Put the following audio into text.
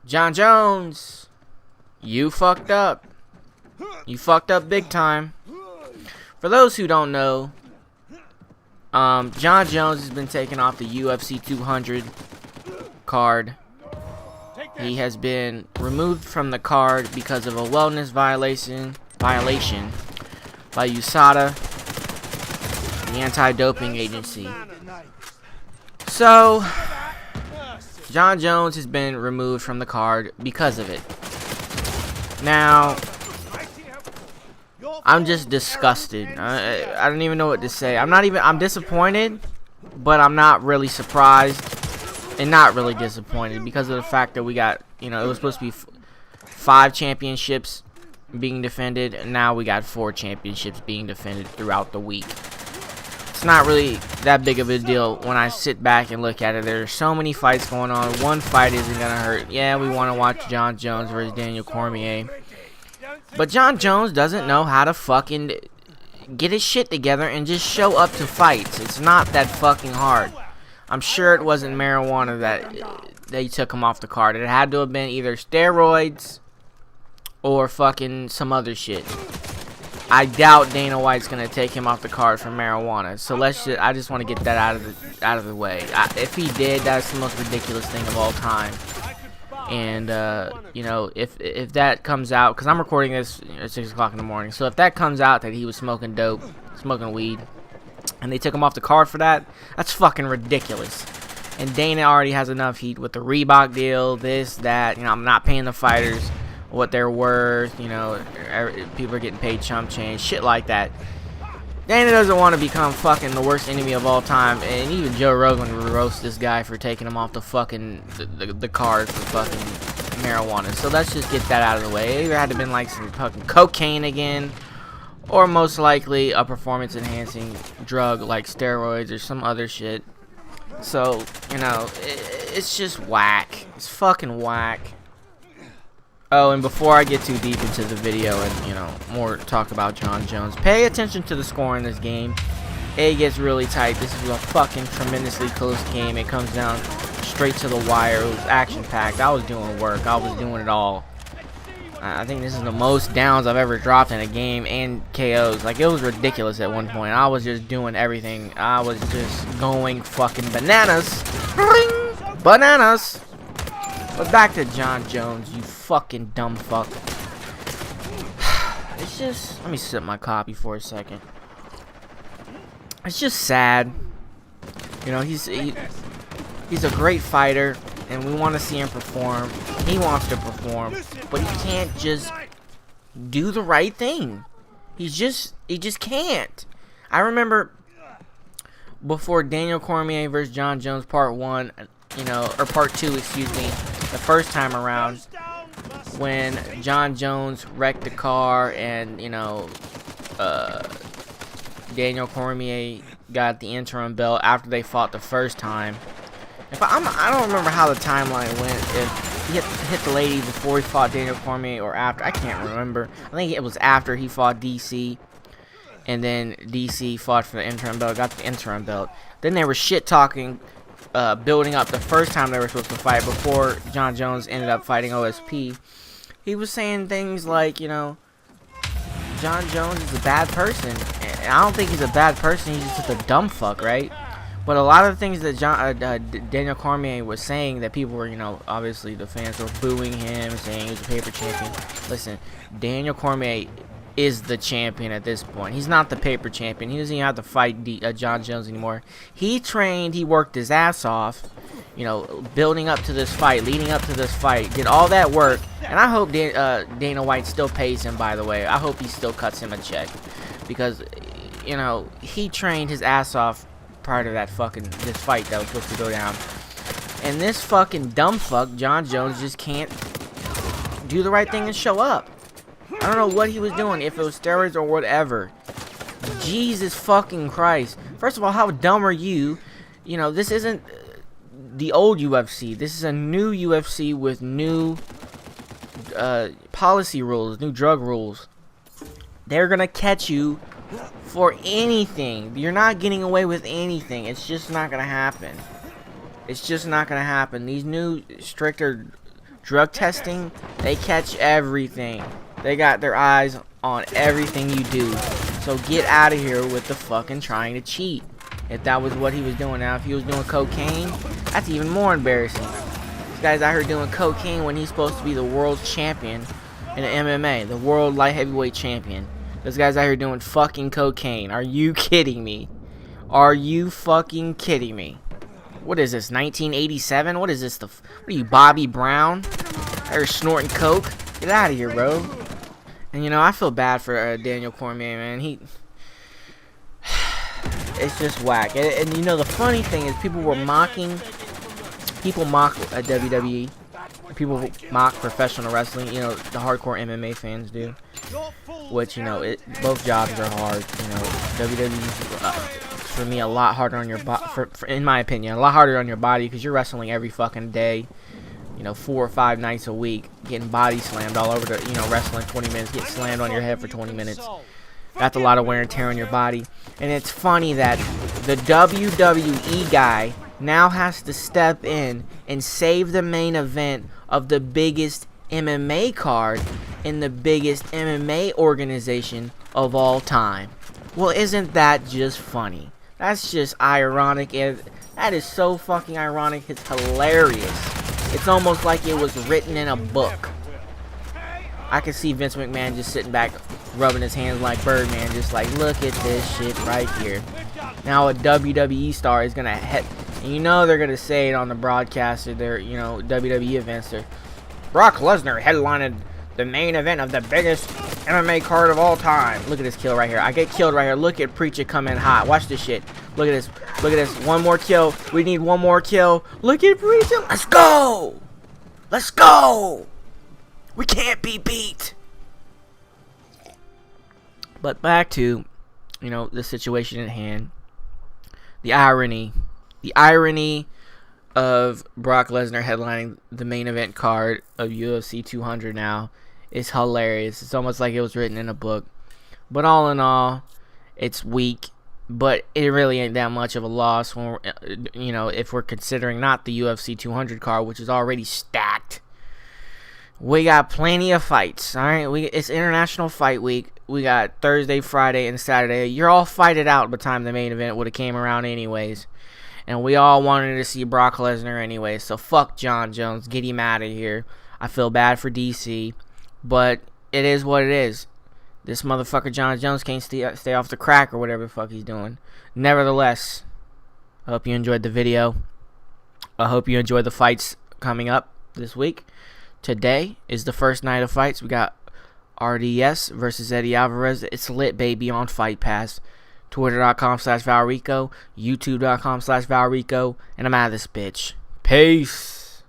John Jones, you fucked up. You fucked up big time. For those who don't know, John Jones has been taken off the UFC 200 card. He has been removed from the card because of a wellness violation by USADA, the anti-doping agency. So, John Jones has been removed from the card because of it. Now, I'm just disgusted. I don't even know what to say. I'm disappointed, but I'm not really surprised and not really disappointed because of the fact that we got, it was supposed to be 5 championships being defended, and now we got 4 championships being defended throughout the week. It's not really that big of a deal when I sit back and look at it. There's so many fights going on. One fight isn't gonna hurt. Yeah, we want to watch John Jones versus Daniel Cormier, but John Jones doesn't know how to fucking get his shit together and just show up to fights. It's not that fucking hard. I'm sure it wasn't marijuana that they took him off the card. It had to have been either steroids or fucking some other shit. I doubt Dana White's gonna take him off the card for marijuana. So I just want to get that out of the way. If he did, that's the most ridiculous thing of all time. And if that comes out, because I'm recording this at 6 o'clock in the morning, so if that comes out that he was smoking dope, smoking weed, and they took him off the card for that, that's fucking ridiculous. And Dana already has enough heat with the Reebok deal, this, that. I'm not paying the fighters what they're worth. People are getting paid chump change, shit like that. Dana doesn't want to become fucking the worst enemy of all time, and even Joe Rogan would roast this guy for taking him off the fucking the card for fucking marijuana. So let's just get that out of the way. It either had to been like some fucking cocaine again, or most likely a performance enhancing drug like steroids or some other shit. So it's just whack. It's fucking whack. Oh, and before I get too deep into the video and, more talk about John Jones, pay attention to the score in this game. It gets really tight. This is a fucking tremendously close game. It comes down straight to the wire. It was action-packed. I was doing work. I was doing it all. I think this is the most downs I've ever dropped in a game and KOs. Like, it was ridiculous at one point. I was just doing everything. I was just going fucking bananas. Bananas. But back to John Jones, you fucking dumb fuck. It's just, let me sip my coffee for a second. It's just sad. He's a great fighter, and we want to see him perform. He wants to perform, but he can't just do the right thing. He just can't. I remember before Daniel Cormier versus John Jones Part 1, or Part 2, excuse me, the first time around, when John Jones wrecked the car and, Daniel Cormier got the interim belt after they fought the first time. I don't remember how the timeline went, if he hit the lady before he fought Daniel Cormier or after. I can't remember. I think it was after he fought DC, and then DC fought for the interim belt, got the interim belt. Then they were shit-talking, building up the first time they were supposed to fight before John Jones ended up fighting OSP. He was saying things like, John Jones is a bad person. And I don't think he's a bad person. He's just a dumb fuck, right? But a lot of the things that Daniel Cormier was saying that people were, obviously the fans were booing him, saying he's a paper champion. Listen, Daniel Cormier is the champion at this point. He's not the paper champion. He doesn't even have to fight John Jones anymore. He trained, he worked his ass off, building up to this fight, leading up to this fight, did all that work. And I hope Dana White still pays him, by the way. I hope he still cuts him a check, because, he trained his ass off prior to this fight that was supposed to go down. And this fucking dumb fuck, John Jones, just can't do the right thing and show up. I don't know what he was doing, if it was steroids or whatever. Jesus fucking Christ. First of all, how dumb are you? This isn't the old UFC. This is a new UFC with new policy rules, new drug rules. They're gonna catch you for anything. You're not getting away with anything. It's just not gonna happen. It's just not gonna happen. These new stricter Drug testing, they catch everything. They got their eyes on everything you do. So get out of here with the fucking trying to cheat. If that was what he was doing. Now, if he was doing cocaine, that's even more embarrassing. This guy's out here doing cocaine when he's supposed to be the world champion in MMA. The world light heavyweight champion. This guy's out here doing fucking cocaine. Are you kidding me? Are you fucking kidding me? What is this, 1987? What is this? What are you, Bobby Brown? They're snorting coke? Get out of here, bro. And, you know, I feel bad for Daniel Cormier, man. It's just whack. And, you know, the funny thing is people were mocking. People mock WWE. People mock professional wrestling. You know, the hardcore MMA fans do. Which, you know, both jobs are hard. You know, WWE for me a lot harder on your body. In my opinion, a lot harder on your body because you're wrestling every fucking day. You know, 4 or 5 nights a week, getting body slammed all over the, you know, wrestling 20 minutes, get slammed on your head for 20 minutes. That's a lot of wear and tear on your body. And it's funny that the WWE guy now has to step in and save the main event of the biggest MMA card in the biggest MMA organization of all time. Well, isn't that just funny? That's just ironic. And that is so fucking ironic. It's hilarious. It's almost like it was written in a book. I can see Vince McMahon just sitting back, rubbing his hands like Birdman, just like, look at this shit right here. Now a WWE star is gonna and you know they're gonna say it on the broadcast of their, you know, WWE events. Brock Lesnar headlined the main event of the biggest MMA card of all time. Look at this kill right here. I get killed right here. Look at Preacher coming hot. Watch this shit. Look at this. Look at this. One more kill. We need one more kill. Look at Preacher. Let's go. Let's go. We can't be beat. But back to, you know, the situation at hand. The irony of Brock Lesnar headlining the main event card of UFC 200 now is hilarious. It's almost like it was written in a book. But all in all, it's weak. But it really ain't that much of a loss when you know, if we're considering not the UFC 200 card, which is already stacked. We got plenty of fights. All right, it's International Fight Week. We got Thursday, Friday, and Saturday. You're all fighted out by the time the main event would have came around anyways. And we all wanted to see Brock Lesnar anyway. So fuck John Jones. Get him out of here. I feel bad for DC. But it is what it is. This motherfucker John Jones can't stay off the crack or whatever the fuck he's doing. Nevertheless, I hope you enjoyed the video. I hope you enjoyed the fights coming up this week. Today is the first night of fights. We got RDS versus Eddie Alvarez. It's lit, baby, on Fight Pass. Twitter.com/ValREcO. YouTube.com/ValREcO. And I'm out of this bitch. Peace.